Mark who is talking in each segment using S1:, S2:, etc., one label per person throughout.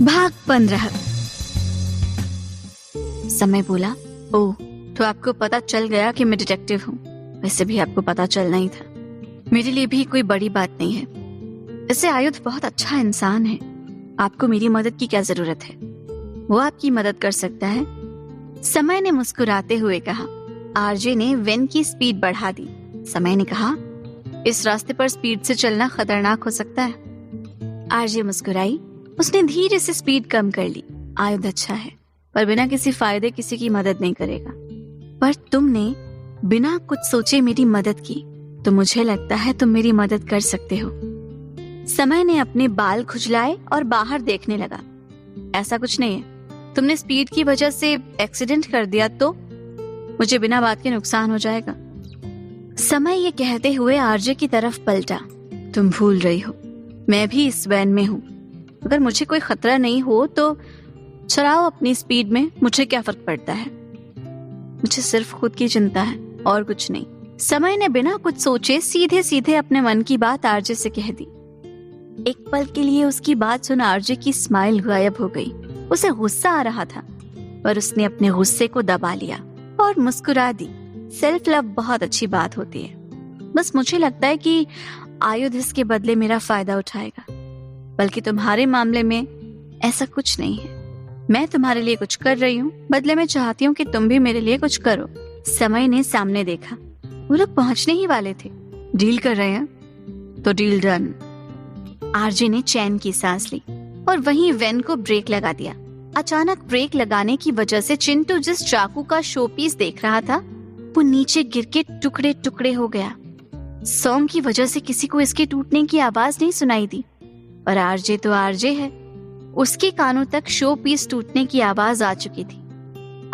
S1: भाग 15। समय बोला, ओह तो आपको पता चल गया कि मैं डिटेक्टिव हूँ। वैसे भी आपको पता चलना ही था, मेरे लिए भी कोई बड़ी बात नहीं है। वैसे आयुध बहुत अच्छा इंसान है, आपको मेरी मदद की क्या जरूरत है, वो आपकी मदद कर सकता है। समय ने मुस्कुराते हुए कहा। आरजे ने वेन की स्पीड बढ़ा दी। समय ने कहा, इस रास्ते पर स्पीड से चलना खतरनाक हो सकता है। आरजे मुस्कुराई। उसने धीरे से स्पीड कम कर ली। आयुध अच्छा है, पर बिना किसी फायदे किसी की मदद नहीं करेगा। पर तुमने बिना कुछ सोचे मेरी मदद की, तो मुझे लगता है तुम मेरी मदद कर सकते हो। समय ने अपने बाल खुजलाए और बाहर देखने लगा। ऐसा कुछ नहीं है, तुमने स्पीड की वजह से एक्सीडेंट कर दिया तो मुझे बिना बात के नुकसान हो जाएगा। समय ये कहते हुए आरजे की तरफ पलटा। तुम भूल रही हो, मैं भी इस वैन में हूँ। अगर मुझे कोई खतरा नहीं हो तो चलाओ अपनी स्पीड में, मुझे क्या फर्क पड़ता है। मुझे सिर्फ खुद की चिंता है और कुछ नहीं। समय ने बिना कुछ सोचे सीधे सीधे अपने मन की बात आरजे से कह दी। एक पल के लिए उसकी बात सुन आरजे की स्माइल गायब हो गई। उसे गुस्सा आ रहा था, पर उसने अपने गुस्से को दबा लिया और मुस्कुरा दी। सेल्फ लव बहुत अच्छी बात होती है। बस मुझे लगता है कि आयुध इसके बदले मेरा फायदा उठाएगा, बल्कि तुम्हारे मामले में ऐसा कुछ नहीं है। मैं तुम्हारे लिए कुछ कर रही हूँ, बदले में चाहती हूँ कि तुम भी मेरे लिए कुछ करो। समय ने सामने देखा। वो लोग पहुंचने ही वाले थे। डील कर रहे हैं तो डील डन। आरजे ने चैन की सांस ली और वहीं वेन को ब्रेक लगा दिया। अचानक ब्रेक लगाने की वजह से चिंटू जिस चाकू का शो पीस देख रहा था, वो नीचे गिर के टुकड़े टुकड़े हो गया। सॉन्ग की वजह से किसी को इसके टूटने की आवाज नहीं सुनाई दी, पर आरजे तो आरजे है। उसके कानों तक शो पीस टूटने की आवाज आ चुकी थी।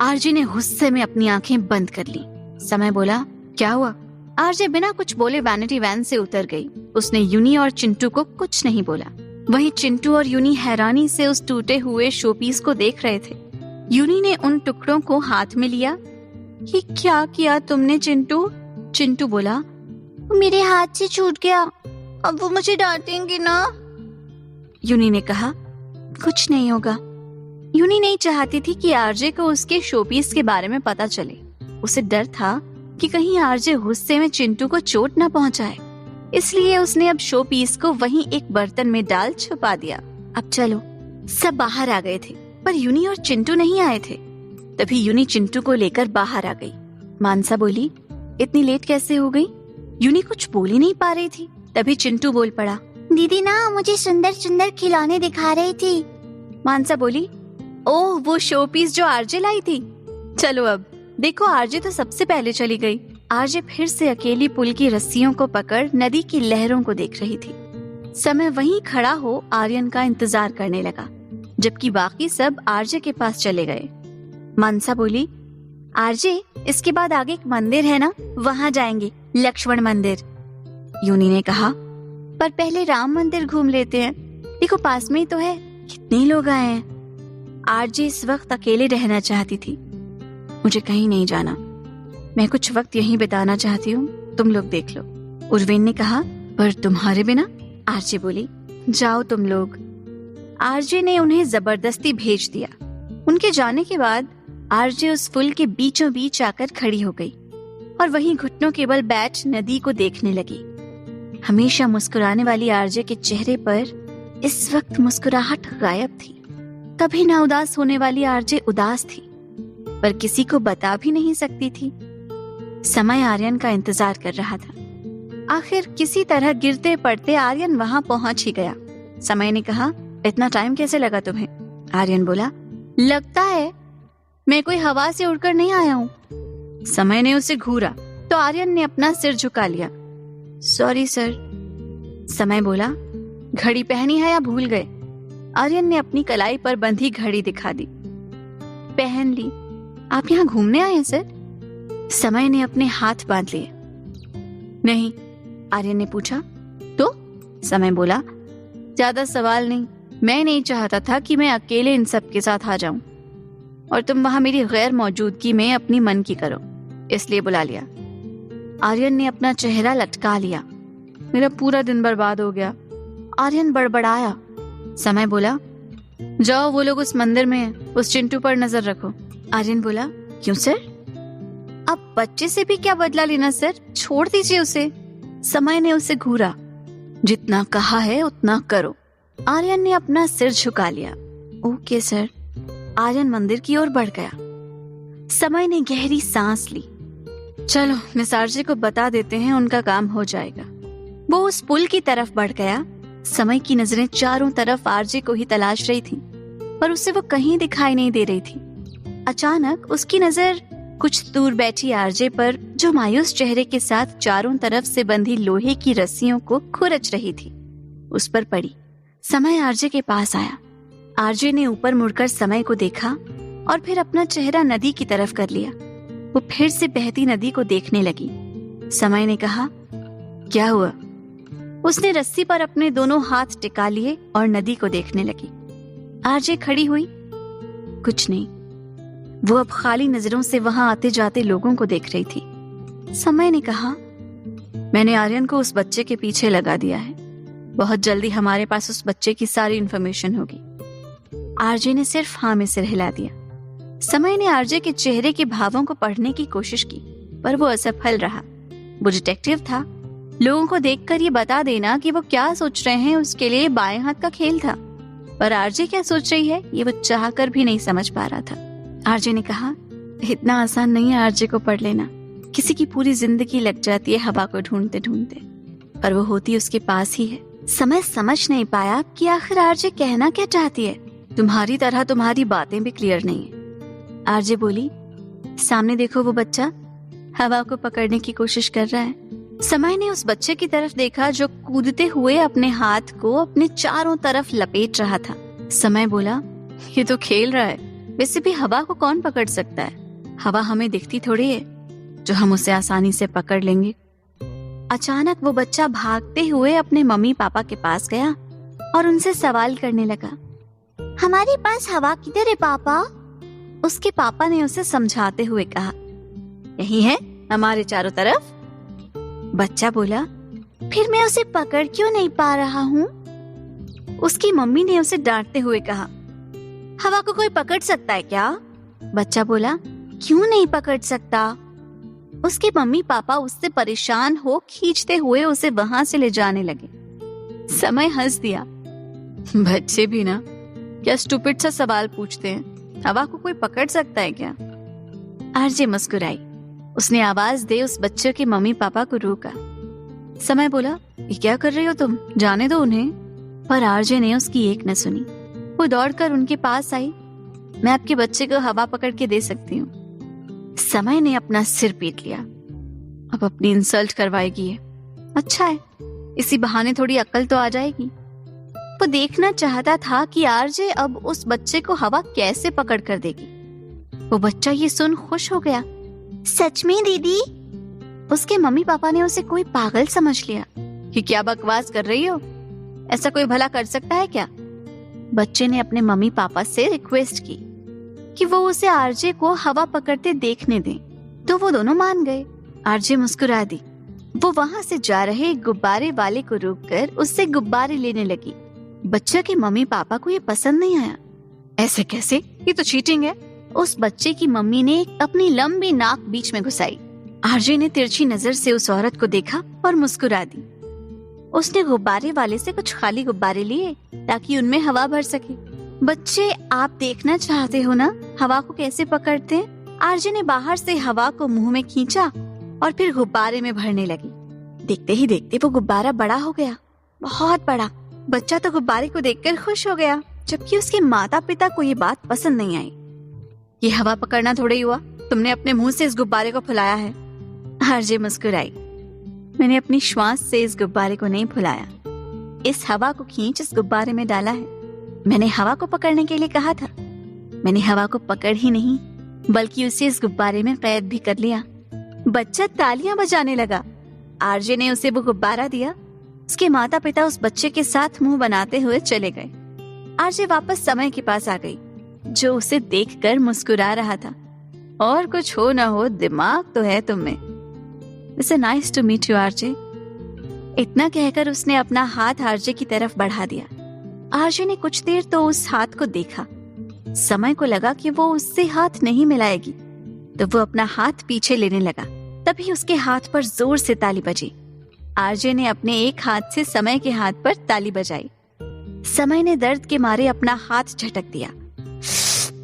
S1: आरजे ने गुस्से में अपनी आंखें बंद कर ली। समय बोला, क्या हुआ? आरजे बिना कुछ बोले वैनिटी वैन से उतर गई। उसने यूनी और चिंटू को कुछ नहीं बोला। वहीं चिंटू और यूनी हैरानी से उस टूटे हुए शो पीस को देख रहे थे। यूनी ने उन टुकड़ों को हाथ में लिया। ये क्या किया तुमने चिंटू? चिंटू बोला, मेरे हाथ से छूट गया, अब वो मुझे डांटेंगे ना। यूनी ने कहा, कुछ नहीं होगा। यूनी नहीं चाहती थी कि आरजे को उसके शोपीस के बारे में पता चले। उसे डर था कि कहीं आरजे गुस्से में चिंटू को चोट न पहुंचाए, इसलिए उसने अब शोपीस को वहीं एक बर्तन में डाल छुपा दिया। अब चलो। सब बाहर आ गए थे, पर यूनी और चिंटू नहीं आए थे। तभी यूनी चिंटू को लेकर बाहर आ गई। मानसा बोली, इतनी लेट कैसे हो गई? यूनी कुछ बोल ही नहीं पा रही थी। तभी चिंटू बोल पड़ा, दीदी ना मुझे सुंदर सुंदर खिलौने दिखा रही थी। मानसा बोली, ओह वो शो पीस जो आरजे लाई थी। चलो अब देखो, आरजे तो सबसे पहले चली गई। आरजे फिर से अकेली पुल की रस्सियों को पकड़ नदी की लहरों को देख रही थी। समय वहीं खड़ा हो आर्यन का इंतजार करने लगा, जबकि बाकी सब आरजे के पास चले गए। मानसा बोली, आरजे इसके बाद आगे एक मंदिर है ना, वहाँ जाएंगे, लक्ष्मण मंदिर। यूनी ने कहा, पर पहले राम मंदिर घूम लेते हैं, देखो पास में ही तो है। कितने लोग आए हैं। आरजे इस वक्त अकेले रहना चाहती थी। मुझे कहीं नहीं जाना, मैं कुछ वक्त यहीं बिताना चाहती हूँ, तुम लोग देख लो। उर्वेन ने कहा, पर तुम्हारे बिना? आरजे बोली, जाओ तुम लोग। आरजे ने उन्हें जबरदस्ती भेज दिया। उनके जाने के बाद आरजे उस पुल के बीचों बीच आकर खड़ी हो गई और वहीं घुटनों के बल बैठ नदी को देखने लगी। हमेशा मुस्कुराने वाली आरजे के चेहरे पर इस वक्त मुस्कुराहट गायब थी। कभी ना उदास होने वाली आरजे उदास थी, पर किसी को बता भी नहीं सकती थी। समय आर्यन का इंतजार कर रहा था। आखिर किसी तरह गिरते पड़ते आर्यन वहां पहुंच ही गया। समय ने कहा, इतना टाइम कैसे लगा तुम्हें? आर्यन बोला, लगता है मैं कोई हवा से उड़कर नहीं आया हूँ। समय ने उसे घूरा तो आर्यन ने अपना सिर झुका लिया। Sorry sir. समय बोला, घड़ी पहनी है या भूल गए? आर्यन ने अपनी कलाई पर बंधी घड़ी दिखा दी। पहन ली। आप यहाँ घूमने आए हैं सर? समय ने अपने हाथ बांध लिए। नहीं। आर्यन ने पूछा, तो? समय बोला, ज्यादा सवाल नहीं, मैं नहीं चाहता था कि मैं अकेले इन सब के साथ आ जाऊं और तुम वहां मेरी गैर मौजूदगी में अपनी मन की करो, इसलिए बुला लिया। आर्यन ने अपना चेहरा लटका लिया। मेरा पूरा दिन बर्बाद हो गया। आर्यन बड़बड़ाया। समय बोला, जाओ, वो लोग उस मंदिर में हैं, उस चिंटू पर नजर रखो। आर्यन बोला, क्यों सर? अब बच्चे से भी क्या बदला लेना सर, छोड़ दीजिए उसे। समय ने उसे घूरा, जितना कहा है उतना करो। आर्यन ने अपना सिर झुका लिया। Okay sir. आर्यन मंदिर की ओर बढ़ गया। समय ने गहरी सांस ली। चलो मिस आरजे को बता देते हैं, उनका काम हो जाएगा। वो उस पुल की तरफ बढ़ गया। समय की नजरें चारों तरफ आरजे को ही तलाश रही थी, पर उसे वो कहीं दिखाई नहीं दे रही थी। अचानक उसकी नजर कुछ दूर बैठी आरजे पर, जो मायूस चेहरे के साथ चारों तरफ से बंधी लोहे की रस्सियों को खुरच रही थी, उस पर पड़ी। समय आरजे के पास आया। आरजे ने ऊपर मुड़कर समय को देखा और फिर अपना चेहरा नदी की तरफ कर लिया। वो फिर से बहती नदी को देखने लगी। समय ने कहा, क्या हुआ? उसने रस्सी पर अपने दोनों हाथ टिका लिए और नदी को देखने लगी। आरजे खड़ी हुई। कुछ नहीं। वो अब खाली नजरों से वहां आते जाते लोगों को देख रही थी। समय ने कहा, मैंने आर्यन को उस बच्चे के पीछे लगा दिया है। बहुत जल्दी हमारे पास उस बच्चे की सारी इंफॉर्मेशन होगी। आरजे ने सिर्फ हाँ में सिर हिला दिया। समय ने आरजे के चेहरे के भावों को पढ़ने की कोशिश की, पर वो असफल रहा। वो डिटेक्टिव था। लोगों को देखकर ये बता देना कि वो क्या सोच रहे हैं उसके लिए बाएं हाथ का खेल था, पर आरजे क्या सोच रही है ये वो चाहकर भी नहीं समझ पा रहा था। आरजे ने कहा, इतना आसान नहीं है आरजे को पढ़ लेना। किसी की पूरी जिंदगी लग जाती है हवा को ढूंढते ढूंढते, पर वो होती उसके पास ही है। समय समझ नहीं पाया कि आखिर आरजे कहना क्या चाहती है। तुम्हारी तरह तुम्हारी बातें भी क्लियर नहीं है। आरजे बोली, सामने देखो, वो बच्चा हवा को पकड़ने की कोशिश कर रहा है। समय ने उस बच्चे की तरफ देखा जो कूदते हुए अपने हाथ को अपने चारों तरफ लपेट रहा था। समय बोला, ये तो खेल रहा है। वैसे भी हवा को कौन पकड़ सकता है? हवा हमें दिखती थोड़ी है जो हम उसे आसानी से पकड़ लेंगे। अचानक वो बच्चा भागते हुए अपने मम्मी पापा के पास गया और उनसे सवाल करने लगा, हमारे पास हवा किधर है पापा? उसके पापा ने उसे समझाते हुए कहा, यही है हमारे चारों तरफ। बच्चा बोला, फिर मैं उसे पकड़ क्यों नहीं पा रहा हूँ? उसकी मम्मी ने उसे डांटते हुए कहा, हवा को कोई पकड़ सकता है क्या? बच्चा बोला, क्यों नहीं पकड़ सकता? उसके मम्मी पापा उससे परेशान हो खींचते हुए उसे वहां से ले जाने लगे। समय हंस दिया, बच्चे भी ना क्या स्टूपिड सा सवाल पूछते हैं, हवा को कोई पकड़ सकता है क्या? आरजे मुस्कुराई। उसने आवाज दे उस बच्चे के मम्मी पापा को रोका। समय बोला, ये क्या कर रही हो तुम, जाने दो उन्हें। पर आरजे ने उसकी एक न सुनी। वो दौड़कर उनके पास आई। मैं आपके बच्चे को हवा पकड़ के दे सकती हूँ। समय ने अपना सिर पीट लिया। अब अपनी इंसल्ट करवाएगी ये। अच्छा है, इसी बहाने थोड़ी अक्ल तो आ जाएगी। वो देखना चाहता था कि आरजे अब उस बच्चे को हवा कैसे पकड़ कर देगी। वो बच्चा ये सुन खुश हो गया। सच में दीदी? उसके मम्मी पापा ने उसे कोई पागल समझ लिया कि क्या बकवास कर रही हो, ऐसा कोई भला कर सकता है क्या? बच्चे ने अपने मम्मी पापा से रिक्वेस्ट की कि वो उसे आरजे को हवा पकड़ते देखने दें, तो वो दोनों मान गए। आरजे मुस्कुरा दी। वो वहां से जा रहे गुब्बारे वाले को रोककर उससे गुब्बारे लेने लगी। बच्चे के मम्मी पापा को ये पसंद नहीं आया। ऐसे कैसे, ये तो चीटिंग है। उस बच्चे की मम्मी ने अपनी लंबी नाक बीच में घुसाई। आरजे ने तिरछी नजर से उस औरत को देखा और मुस्कुरा दी। उसने गुब्बारे वाले से कुछ खाली गुब्बारे लिए ताकि उनमें हवा भर सके। बच्चे, आप देखना चाहते हो ना हवा को कैसे पकड़ते हैं? आरजे ने बाहर से हवा को मुंह में खींचा और फिर गुब्बारे में भरने लगी। देखते ही देखते वो गुब्बारा बड़ा हो गया, बहुत बड़ा। बच्चा तो गुब्बारे को देखकर खुश हो गया, जबकि उसके माता पिता को ये बात पसंद नहीं आई। ये हवा पकड़ना थोड़ा ही हुआ, तुमने अपने मुंह से इस गुब्बारे को फुलाया है। आरजे मुस्कुराई। मैंने अपनी श्वास से इस गुब्बारे को नहीं फुलाया, इस हवा को खींच इस गुब्बारे में डाला है। मैंने हवा को पकड़ने के लिए कहा था। मैंने हवा को पकड़ ही नहीं बल्कि उसे इस गुब्बारे में कैद भी कर लिया। बच्चा तालियां बजाने लगा। आरजे ने उसे वो गुब्बारा दिया। उसके माता पिता उस बच्चे के साथ मुंह बनाते हुए चले गए। आरजे वापस समय के पास आ गई, जो उसे देखकर मुस्कुरा रहा था। और कुछ हो ना हो, दिमाग तो है तुम में। It's nice to meet you RJ. इतना कहकर उसने अपना हाथ आरजे की तरफ बढ़ा दिया। आरजे ने कुछ देर तो उस हाथ को देखा। समय को लगा कि वो उससे हाथ नहीं मिलाएगी, तो वो अपना हाथ पीछे लेने लगा। तभी उसके हाथ पर जोर से ताली बजी। आरजे ने अपने एक हाथ से समय के हाथ पर ताली बजाई। समय ने दर्द के मारे अपना हाथ झटक दिया।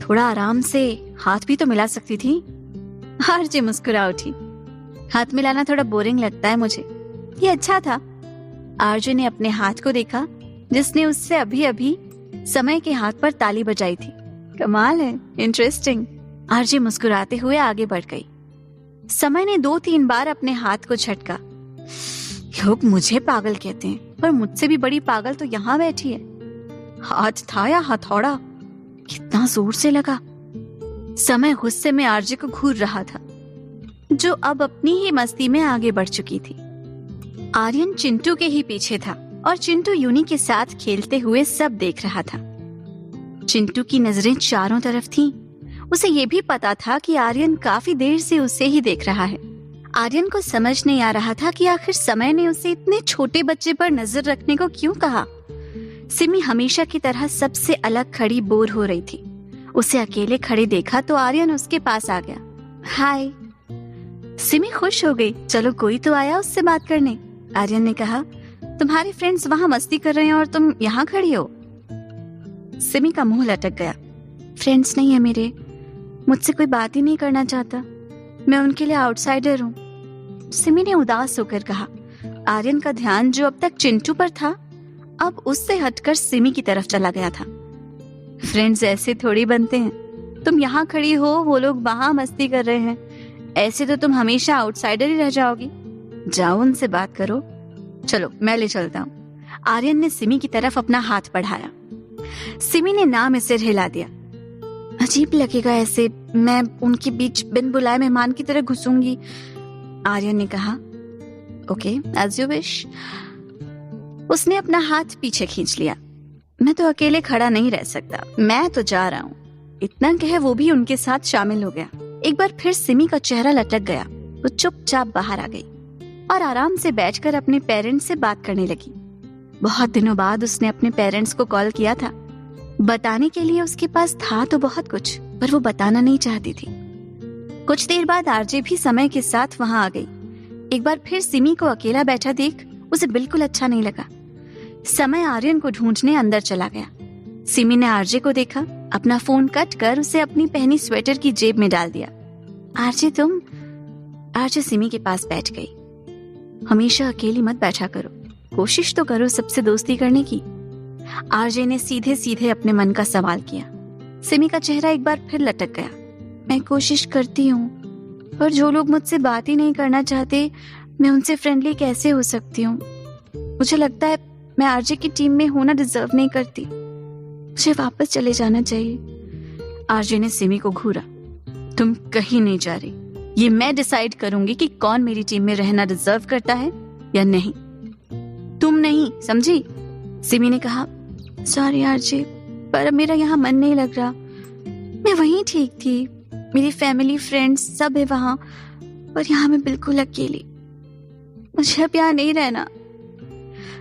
S1: थोड़ा आराम से हाथ भी तो मिला सकती थी। आरजे मुस्कुरा उठी। हाथ मिलाना थोड़ा बोरिंग लगता है मुझे, ये अच्छा था। आरजे ने अपने हाथ को देखा जिसने उससे अभी अभी समय के हाथ पर ताली बजाई थी। कमाल है, इंटरेस्टिंग। आरजे मुस्कुराते हुए आगे बढ़ गई। समय ने 2-3 बार अपने हाथ को झटका। लोग मुझे पागल कहते हैं, पर मुझसे भी बड़ी पागल तो यहाँ बैठी है। हाथ था या हथौड़ा, कितना जोर से लगा। समय गुस्से में आरजे को घूर रहा था, जो अब अपनी ही मस्ती में आगे बढ़ चुकी थी। आर्यन चिंटू के ही पीछे था और चिंटू यूनी के साथ खेलते हुए सब देख रहा था। चिंटू की नजरें चारों तरफ थीं। उसे ये भी पता था कि आर्यन काफी देर से उसे ही देख रहा है। आर्यन को समझ नहीं आ रहा था कि आखिर समय ने उसे इतने छोटे बच्चे पर नजर रखने को क्यों कहा। सिमी हमेशा की तरह सबसे अलग खड़ी बोर हो रही थी। उसे अकेले खड़े देखा तो आर्यन उसके पास आ गया। हाय। सिमी खुश हो गई। चलो कोई तो आया उससे बात करने। आर्यन ने कहा, तुम्हारे फ्रेंड्स वहां मस्ती कर रहे हैं और तुम यहाँ खड़ी हो। सिमी का मुंह लटक गया। फ्रेंड्स नहीं है मेरे, मुझसे कोई बात ही नहीं करना चाहता। मैं उनके लिए आउटसाइडर हूँ। सिमी ने उदास होकर कहा। आर्यन का ध्यान जो अब तक चिंटू पर था, अब उससे हटकर सिमी की तरफ चला गया था। फ्रेंड्स ऐसे थोड़ी बनते हैं। तुम यहाँ खड़ी हो, वो लोग वहां मस्ती कर रहे हैं, ऐसे तो तुम हमेशा आउटसाइडर ही रह जाओगी। जाओ उनसे बात करो। चलो मैं ले चलता हूँ। आर्यन ने सिमी की तरफ अपना हाथ बढ़ाया। सिमी ने ना में सिर हिला दिया। अजीब लगेगा ऐसे, मैं उनके बीच बिन बुलाए मेहमान की तरह घुसूंगी। आर्यन ने कहा, ओके एज यू विश। उसने अपना हाथ पीछे खींच लिया। मैं तो अकेले खड़ा नहीं रह सकता, मैं तो जा रहा हूँ। इतना कहे वो भी उनके साथ शामिल हो गया। एक बार फिर सिमी का चेहरा लटक गया। वो चुपचाप बाहर आ गई और आराम से बैठकर अपने पेरेंट्स से बात करने लगी। बहुत दिनों बाद उसने अपने पेरेंट्स को कॉल किया था। बताने के लिए उसके पास था तो बहुत कुछ, पर वो बताना नहीं चाहती थी। कुछ देर बाद आरजे भी समय के साथ वहां आ गई। एक बार फिर सिमी को अकेला बैठा देख उसे बिल्कुल अच्छा नहीं लगा। समय आर्यन को ढूंढने अंदर चला गया। सिमी ने आरजे को देखा, अपना फोन कट कर उसे अपनी पहनी स्वेटर की जेब में डाल दिया। आरजे तुम। आरजे सिमी के पास बैठ गई। हमेशा अकेली मत बैठा करो, कोशिश तो करो सबसे दोस्ती करने की। आरजे ने सीधे सीधे अपने मन का सवाल किया। सिमी का चेहरा एक बार फिर लटक गया। मैं कोशिश करती हूँ, पर जो लोग मुझसे बात ही नहीं करना चाहते, मैं उनसे फ्रेंडली कैसे हो सकती हूँ। मुझे लगता है मैं आरजे की टीम में होना डिजर्व नहीं करती। मुझे वापस चले जाना चाहिए। आरजे ने सिमी को घूरा। तुम कहीं नहीं जा रही। ये मैं डिसाइड करूंगी कि कौन मेरी टीम में रहना डिजर्व करता है या नहीं, तुम नहीं, समझी? सिमी ने कहा, सॉरी आरजे, पर अब मेरा यहाँ मन नहीं लग रहा। मैं वहीं ठीक थी, मेरी फैमिली फ्रेंड्स सब है वहां, पर यहाँ मैं बिल्कुल अकेली। मुझे अब यहाँ नहीं रहना।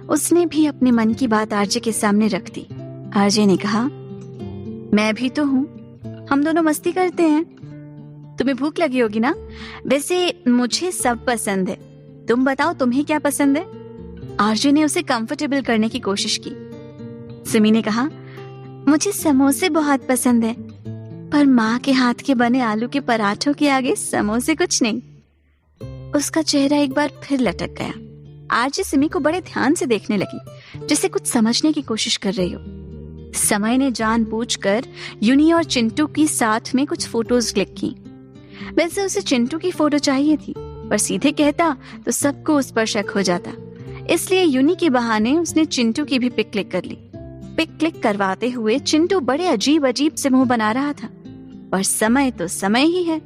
S1: उसने भी अपने मन की बात आरजे के सामने रख दी। आरजे ने कहा, मैं भी तो हूँ, हम दोनों मस्ती करते हैं। तुम्हें भूख लगी होगी ना? वैसे मुझे सब पसंद है, तुम बताओ तुम्हें क्या पसंद है? आरजे ने उसे कंफर्टेबल करने की कोशिश की। सिमी ने कहा, मुझे समोसे बहुत पसंद है, पर माँ के हाथ के बने आलू के पराठों के आगे समोसे कुछ नहीं। उसका चेहरा एक बार फिर लटक गया। आरजे सिमी को बड़े ध्यान से देखने लगी, जैसे कुछ समझने की कोशिश कर रही हो। समय ने जानबूझकर यूनी और चिंटू की साथ में कुछ फोटोज क्लिक की। वैसे उसे चिंटू की फोटो चाहिए थी, पर सीधे कहता तो सबको उस पर शक हो जाता। इसलिए यूनी के बहाने उसने चिंटू की भी पिक क्लिक कर ली। पिक क्लिक करवाते हुए चिंटू बड़े अजीब अजीब से मुंह बना रहा था, पर समय तो समय ही है।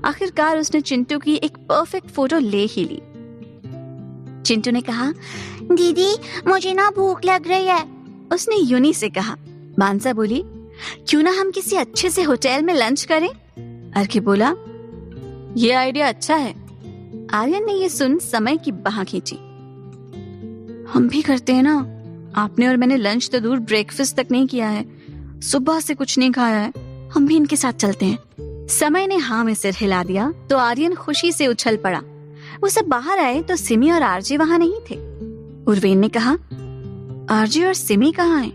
S1: आखिरकार उसने चिंटू की एक परफेक्ट फोटो ले ही ली। चिंटू ने कहा, दीदी मुझे ना भूख लग रही है। उसने यूनी से कहा। मानसा बोली, क्यों ना हम किसी अच्छे से होटल में लंच करें? अर्की बोला, ये आइडिया अच्छा है। आर्यन ने ये सुन समय की बाह खींची। हम भी करते हैं ना, आपने और मैंने लंच तो दूर ब्रेकफास्ट तक नहीं किया है, सुबह से कुछ नहीं खाया है, हम भी इनके साथ चलते हैं। समय ने हाँ में सिर हिला दिया तो आर्यन खुशी से उछल पड़ा। वो सब बाहर आए तो सिमी और आरजे वहां नहीं थे। उर्वेन ने कहा, आरजे और सिमी कहाँ हैं?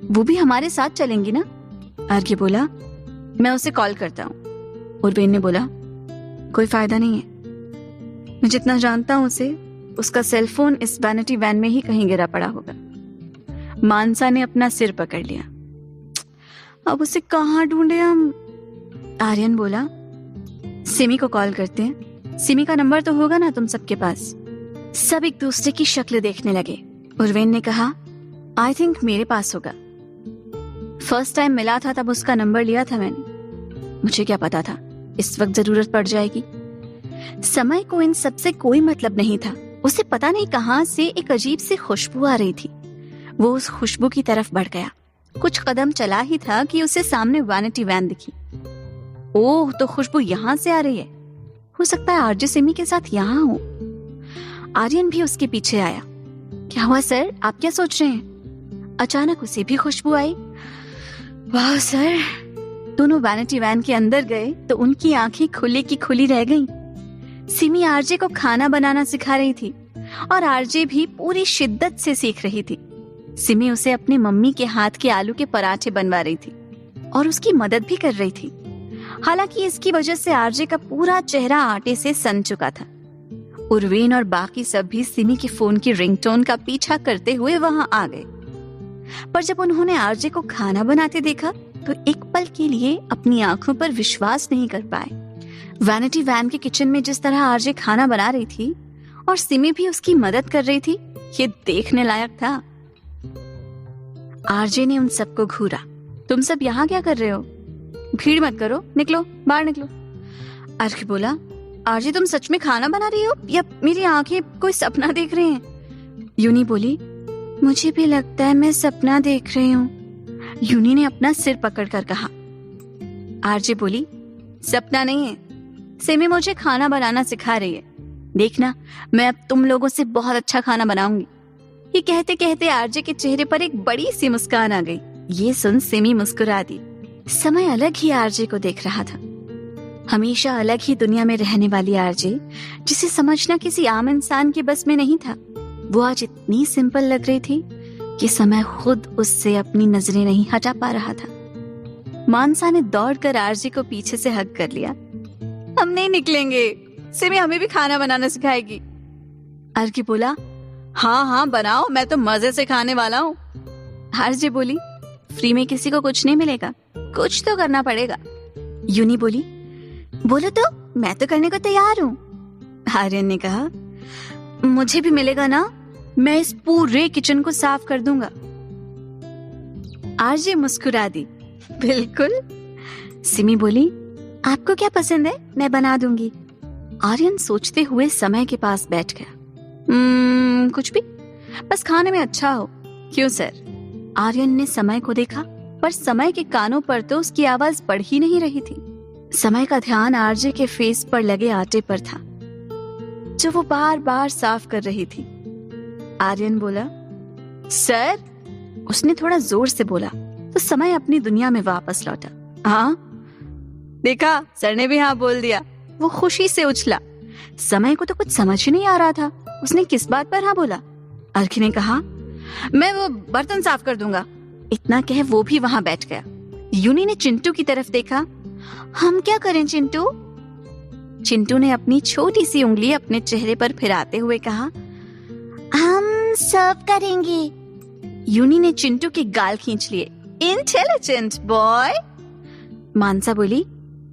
S1: वो भी हमारे साथ चलेंगी ना? आर्य बोला, मैं उसे कॉल करता हूँ। उर्वेन ने बोला, कोई फायदा नहीं है, मैं जितना जानता हूँ उसे, उसका सेलफोन इस वैनिटी वैन में ही कहीं गिरा पड़ा होगा। मानसा ने अपना सिर पकड़ लिया, अब उसे कहाँ ढूंढे हम? आर्यन बोला, सिमी को कॉल करते हैं, सिमी का नंबर तो होगा ना तुम सबके पास। सब एक दूसरे की शक्ल देखने लगे। उर्वेन ने कहा, आई थिंक मेरे पास होगा, फर्स्ट टाइम मिला था तब उसका नंबर लिया था मैंने, मुझे क्या पता था इस वक्त जरूरत पड़ जाएगी। समय को इन सबसे कोई मतलब नहीं था। उसे पता नहीं कहां से एक अजीब सी खुशबू आ रही थी। वो उस खुशबू की तरफ बढ़ गया। कुछ कदम चला ही था कि उसे सामने वैनिटी वैन दिखी। ओह, तो खुशबू यहाँ से आ रही है, हो सकता है आरजे सिमी के साथ यहाँ हो। आर्यन भी उसके पीछे आया। क्या हुआ सर, आप क्या सोच रहे हैं? अचानक उसे भी खुशबू आई। वाह सर। दोनों वैनिटी वैन के अंदर गए तो उनकी आंखें खुली की खुली रह गईं। सिमी आरजे को खाना बनाना सिखा रही थी और आरजे भी पूरी शिद्दत से सीख रही थी। सिमी उसे अपनी मम्मी के हाथ के आलू के पराठे बनवा रही थी और उसकी मदद भी कर रही थी। हालांकि इसकी वजह से आरजे का पूरा चेहरा आटे से सन चुका था। उर्वेन और बाकी सब भी सिमी के फोन की रिंगटोन का पीछा करते हुए वहां आ गए। पर जब उन्होंने आरजे को खाना बनाते देखा तो एक पल के लिए अपनी आंखों पर विश्वास नहीं कर पाए। वैनिटी वैन के किचन में जिस तरह आरजे खाना बना रही थी और सिमी भी उसकी मदद कर रही थी, ये देखने लायक था। आरजे ने उन सबको घूरा, तुम सब यहाँ क्या कर रहे हो? भीड़ मत करो, निकलो, बाहर निकलो। अर्घ बोला, आरजे तुम सच में खाना बना रही हो या मेरी आंखें कोई सपना देख रही हैं? यूनी बोली, मुझे भी लगता है मैं सपना देख रही हूँ। यूनी ने अपना सिर पकड़कर कहा। आरजे बोली, सपना नहीं है, सिमी मुझे खाना बनाना सिखा रही है, देखना मैं अब तुम लोगों से बहुत अच्छा खाना बनाऊंगी। ये कहते कहते आरजे के चेहरे पर एक बड़ी सी मुस्कान आ गई। ये सुन सिमी मुस्कुरा दी। समय अलग ही आरजे को देख रहा था, हमेशा अलग ही दुनिया में रहने वाली आरजे, जिसे समझना किसी आम इंसान के बस में नहीं था। वो आज इतनी सिंपल लग रही थी कि समय खुद उससे अपनी नजरें नहीं हटा पा रहा था। मानसा ने दौड़कर आरजे को पीछे से हग कर लिया। हम नहीं निकलेंगे, सिमी हमें भी खाना बनाना सिखाएगी। अर्की बोला, हाँ हाँ बनाओ, मैं तो मजे से खाने वाला हूँ। आरजे बोली, फ्री में किसी को कुछ नहीं मिलेगा, कुछ तो करना पड़ेगा। यूनी बोली, बोलो तो, मैं तो करने को तैयार हूँ। आर्यन ने कहा, मुझे भी मिलेगा ना, मैं इस पूरे किचन को साफ कर दूंगा। आरजे मुस्कुरा दी, बिल्कुल। सिमी बोली, आपको क्या पसंद है, मैं बना दूंगी। आर्यन सोचते हुए समय के पास बैठ गया। कुछ भी, बस खाने में अच्छा हो। क्यों सर? आर्यन ने समय को देखा, पर समय के कानों पर तो उसकी आवाज बढ़ ही नहीं रही थी। समय का ध्यान आरजे के फेस पर लगे आटे पर था, जो वो बार बार साफ कर रही थी। आर्यन बोला, सर। उसने थोड़ा जोर से बोला तो समय अपनी दुनिया में वापस लौटा। हाँ, देखा, सर ने भी हाँ बोल दिया। वो खुशी से उछला। समय को तो कुछ समझ ही नहीं आ रहा था, उसने किस बात पर हाँ बोला। अर्की ने कहा, मैं वो बर्तन साफ कर दूंगा। इतना कह वो भी वहां बैठ गया। यूनी ने चिंटू की तरफ देखा। हम क्या करें चिंटू? चिंटू ने अपनी छोटी सी उंगली अपने चेहरे पर फिराते हुए कहा, हम सर्व करेंगे। यूनी ने चिंटू के गाल खींच लिए। Intelligent boy. मानसा बोली,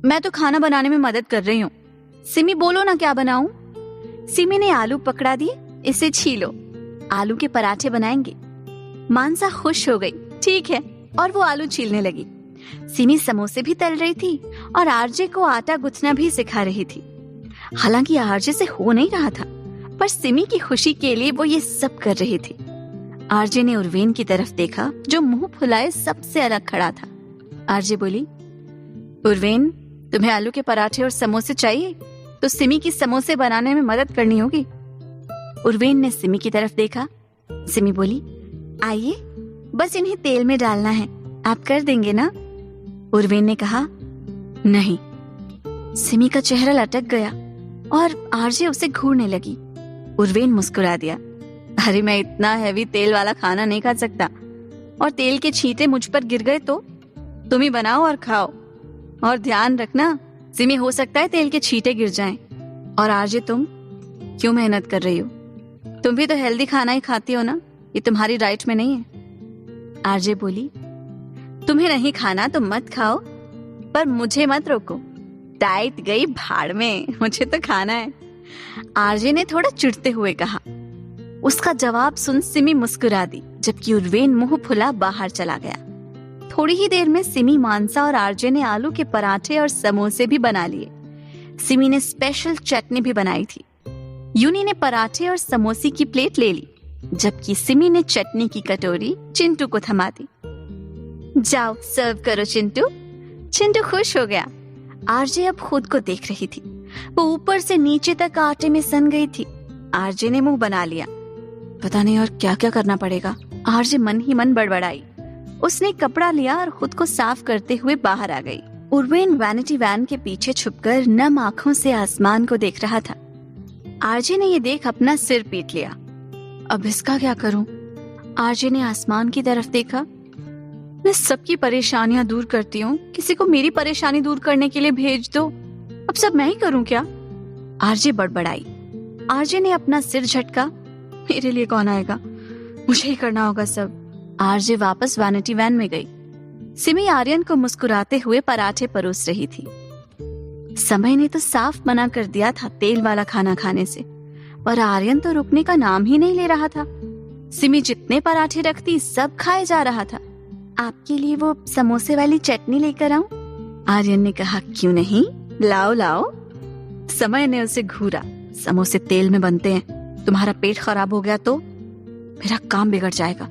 S1: मैं तो खाना बनाने में मदद कर रही हूँ। सिमी बोलो ना क्या बनाऊं? सिमी ने आलू पकड़ा दिए, इसे छीलो, आलू के पराठे बनाएंगे। मानसा खुश हो गई। ठीक है, और वो आलू छीलने लगी। सिमी समोसे भी तल रही थी और आरजे को आटा गूंथना भी सिखा रही थी। हालांकि आरजे से हो नहीं रहा था, पर सिमी की खुशी के लिए वो ये सब कर रही थी। आरजे ने उर्वेन की तरफ देखा, जो मुंह फुलाए सबसे अलग खड़ा था। आरजे बोली, उर्वेन, तुम्हें आलू के पराठे और समोसे चाहिए तो सिमी की समोसे बनाने में मदद करनी होगी। उर्वेन ने सिमी की तरफ देखा। सिमी बोली, आइए, बस इन्हें तेल में डालना है, आप कर देंगे ना? उर्वेन ने कहा। नहीं। सिमी का चेहरा लटक गया और आरजे उसे घूरने लगी। उर्वेन मुस्कुरा दिया। अरे मैं इतना हैवी तेल वाला खाना नहीं खा सकता, और तेल के छींटे मुझ पर गिर गए तो? तुम ही बनाओ और खाओ, और ध्यान रखना सिमी, हो सकता है तेल के छींटे गिर जाएं। और आरजे तुम क्यों मेहनत कर रही हो? तुम भी तो हेल्दी खाना ही खाती हो ना, ये तुम्हारी डाइट में नहीं है। आरजे बोली, तुम्हें नहीं खाना तो मत खाओ, पर मुझे मत रोको। डाइट गई भाड़ में, मुझे तो खाना है। आरजे ने थोड़ा चिढ़ते हुए कहा। उसका जवाब सुन सिमी मुस्कुरा दी, जबकि उर्वेन मुंह फुला बाहर चला गया। थोड़ी ही देर में सिमी, मानसा और आरजे ने आलू के पराठे और समोसे भी बना लिए। सिमी ने स्पेशल चटनी भी बनाई थी। यूनी ने पराठे और समोसे की प्लेट ले ली, जबकि सिमी ने चटनी की कटोरी चिंटू को थमा दी। जाओ सर्व करो चिंटू। चिंटू खुश हो गया। आरजे अब खुद को देख रही थी। वो ऊपर से नीचे तक आटे में सन गई थी। आरजे ने मुंह बना लिया। पता नहीं और क्या क्या करना पड़ेगा, आरजे मन ही मन बड़बड़ाई। उसने कपड़ा लिया और खुद को साफ करते हुए बाहर आ गई। उर्वेन वैनिटी वैन के पीछे छुपकर नम आंखों से आसमान को देख रहा था। आरजे ने ये देख अपना सिर पीट लिया। अब इसका क्या करूं? आरजे ने आसमान की तरफ देखा। मैं सबकी परेशानियां दूर करती हूँ, किसी को मेरी परेशानी दूर करने के लिए भेज दो। अब सब मैं ही करूं क्या? आरजे बड़बड़ाई। आरजे ने अपना सिर झटका। मेरे लिए कौन आएगा, मुझे ही करना होगा सब। आरजे वापस वैनिटी वैन में गई। सिमी आर्यन को मुस्कुराते हुए पराठे परोस रही थी। समय ने तो साफ मना कर दिया था तेल वाला खाना खाने से, पर आर्यन तो रुकने का नाम ही नहीं ले रहा था। सिमी जितने पराठे रखती सब खाए जा रहा था। आपके लिए वो समोसे वाली चटनी लेकर आऊं? आर्यन ने कहा। क्यों नहीं, लाओ लाओ। समय ने उसे घूरा। समोसे तेल में बनते हैं, तुम्हारा पेट खराब हो गया तो मेरा काम बिगड़ जाएगा।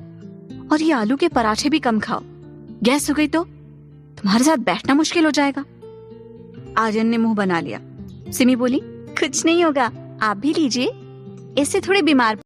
S1: और ये आलू के पराठे भी कम खाओ, गैस हो गई तो तुम्हारे साथ बैठना मुश्किल हो जाएगा। आर्यन ने मुंह बना लिया। सिमी बोली, कुछ नहीं होगा, आप भी लीजिए, इससे थोड़े बीमार